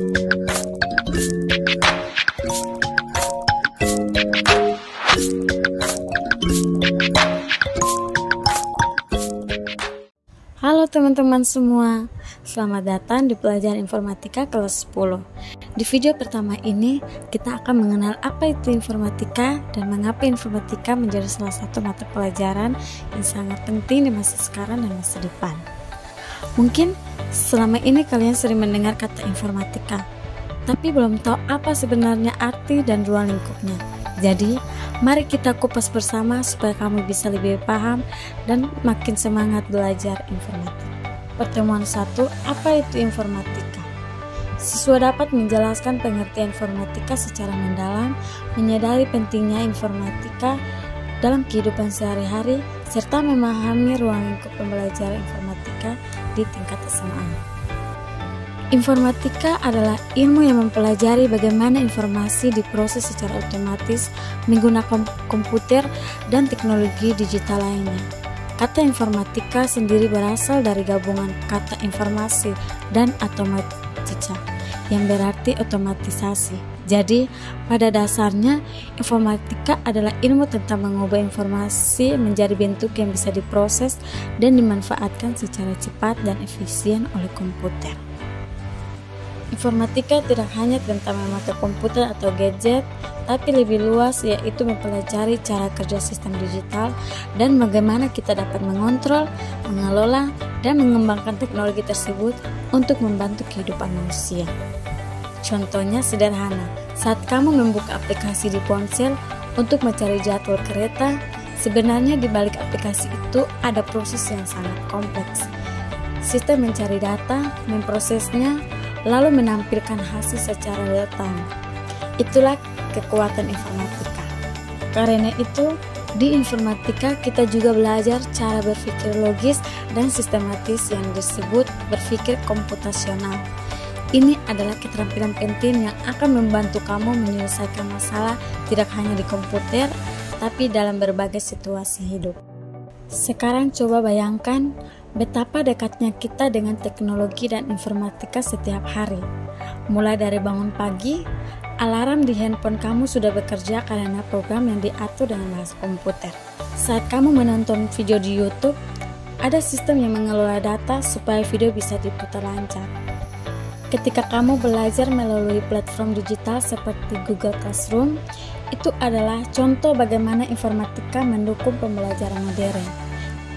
Halo teman-teman semua, selamat datang di pelajaran informatika kelas 10. Di video pertama ini, kita akan mengenal apa itu informatika dan mengapa informatika menjadi salah satu mata pelajaran yang sangat penting di masa sekarang dan masa depan. Mungkin selama ini kalian sering mendengar kata informatika, tapi belum tahu apa sebenarnya arti dan ruang lingkupnya. Jadi, mari kita kupas bersama supaya kamu bisa lebih paham dan makin semangat belajar informatika. Pertemuan 1, apa itu informatika? Siswa dapat menjelaskan pengertian informatika secara mendalam, menyadari pentingnya informatika dalam kehidupan sehari-hari, serta memahami ruang lingkup pembelajaran informatika di tingkat SMA. Informatika adalah ilmu yang mempelajari bagaimana informasi diproses secara otomatis menggunakan komputer dan teknologi digital lainnya. Kata informatika sendiri berasal dari gabungan kata informasi dan automatika, yang berarti otomatisasi. Jadi, pada dasarnya, informatika adalah ilmu tentang mengubah informasi menjadi bentuk yang bisa diproses dan dimanfaatkan secara cepat dan efisien oleh komputer. Informatika tidak hanya tentang memata komputer atau gadget, tapi lebih luas, yaitu mempelajari cara kerja sistem digital dan bagaimana kita dapat mengontrol, mengelola, dan mengembangkan teknologi tersebut untuk membantu kehidupan manusia. Contohnya sederhana, saat kamu membuka aplikasi di ponsel untuk mencari jadwal kereta, sebenarnya di balik aplikasi itu ada proses yang sangat kompleks. Sistem mencari data, memprosesnya, lalu menampilkan hasil secara real time. Itulah kekuatan informatika. Karena itu, di informatika kita juga belajar cara berpikir logis dan sistematis yang disebut berpikir komputasional. Ini adalah keterampilan penting yang akan membantu kamu menyelesaikan masalah tidak hanya di komputer, tapi dalam berbagai situasi hidup. Sekarang coba bayangkan betapa dekatnya kita dengan teknologi dan informatika setiap hari. Mulai dari bangun pagi, alarm di handphone kamu sudah bekerja karena program yang diatur dengan bahasa komputer. Saat kamu menonton video di YouTube, ada sistem yang mengelola data supaya video bisa diputar lancar. Ketika kamu belajar melalui platform digital seperti Google Classroom, itu adalah contoh bagaimana informatika mendukung pembelajaran modern.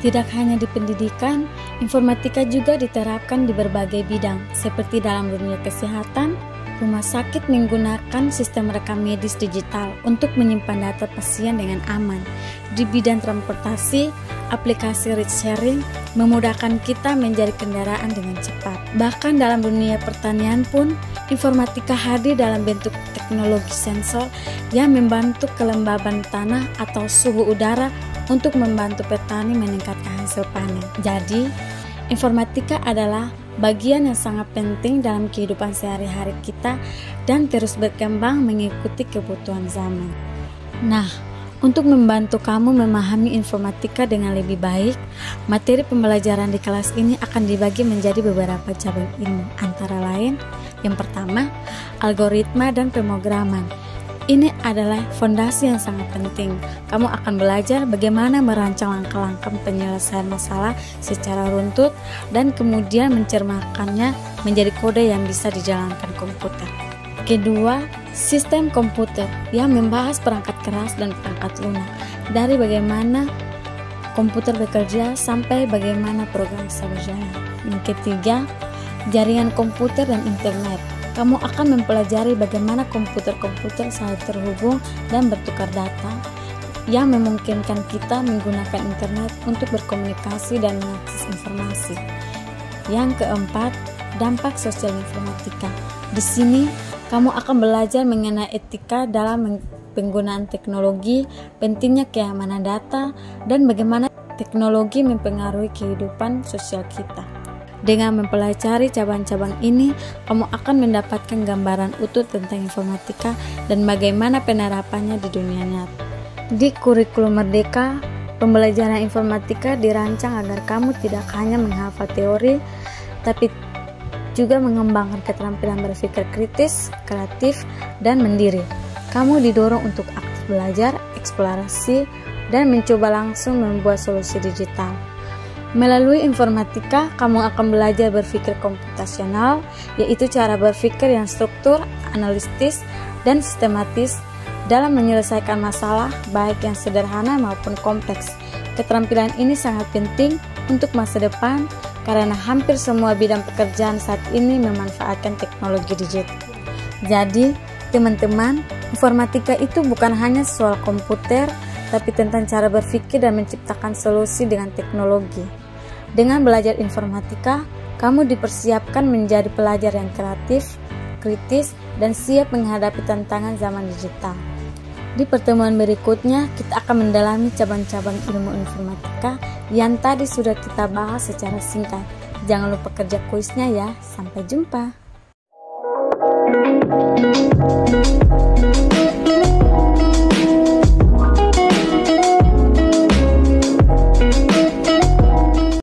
Tidak hanya di pendidikan, informatika juga diterapkan di berbagai bidang, seperti dalam dunia kesehatan. Rumah sakit menggunakan sistem rekam medis digital untuk menyimpan data pasien dengan aman. Di bidang transportasi, aplikasi ride sharing memudahkan kita mencari kendaraan dengan cepat. Bahkan dalam dunia pertanian pun, informatika hadir dalam bentuk teknologi sensor yang membantu kelembaban tanah atau suhu udara untuk membantu petani meningkatkan hasil panen. Jadi, informatika adalah bagian yang sangat penting dalam kehidupan sehari-hari kita dan terus berkembang mengikuti kebutuhan zaman. Nah, untuk membantu kamu memahami informatika dengan lebih baik, materi pembelajaran di kelas ini akan dibagi menjadi beberapa cabang ilmu, antara lain, yang pertama, algoritma dan pemrograman. Ini adalah fondasi yang sangat penting. Kamu akan belajar bagaimana merancang langkah-langkah penyelesaian masalah secara runtut dan kemudian mencerminkannya menjadi kode yang bisa dijalankan komputer. Kedua, sistem komputer yang membahas perangkat keras dan perangkat lunak, dari bagaimana komputer bekerja sampai bagaimana program bisa berjalan. Yang ketiga, jaringan komputer dan internet. Kamu akan mempelajari bagaimana komputer-komputer saling terhubung dan bertukar data yang memungkinkan kita menggunakan internet untuk berkomunikasi dan mengakses informasi. Yang keempat, dampak sosial informatika. Di sini, kamu akan belajar mengenai etika dalam penggunaan teknologi, pentingnya keamanan data, dan bagaimana teknologi mempengaruhi kehidupan sosial kita. Dengan mempelajari cabang-cabang ini, kamu akan mendapatkan gambaran utuh tentang informatika dan bagaimana penerapannya di dunia nyata. Di kurikulum Merdeka, pembelajaran informatika dirancang agar kamu tidak hanya menghafal teori, tapi juga mengembangkan keterampilan berpikir kritis, kreatif, dan mandiri. Kamu didorong untuk aktif belajar, eksplorasi, dan mencoba langsung membuat solusi digital. Melalui informatika, kamu akan belajar berpikir komputasional, yaitu cara berpikir yang struktur, analitis, dan sistematis dalam menyelesaikan masalah, baik yang sederhana maupun kompleks. Keterampilan ini sangat penting untuk masa depan karena hampir semua bidang pekerjaan saat ini memanfaatkan teknologi digital. Jadi, teman-teman, informatika itu bukan hanya soal komputer, tapi tentang cara berpikir dan menciptakan solusi dengan teknologi. Dengan belajar informatika, kamu dipersiapkan menjadi pelajar yang kreatif, kritis, dan siap menghadapi tantangan zaman digital. Di pertemuan berikutnya, kita akan mendalami cabang-cabang ilmu informatika yang tadi sudah kita bahas secara singkat. Jangan lupa kerja kuisnya ya. Sampai jumpa.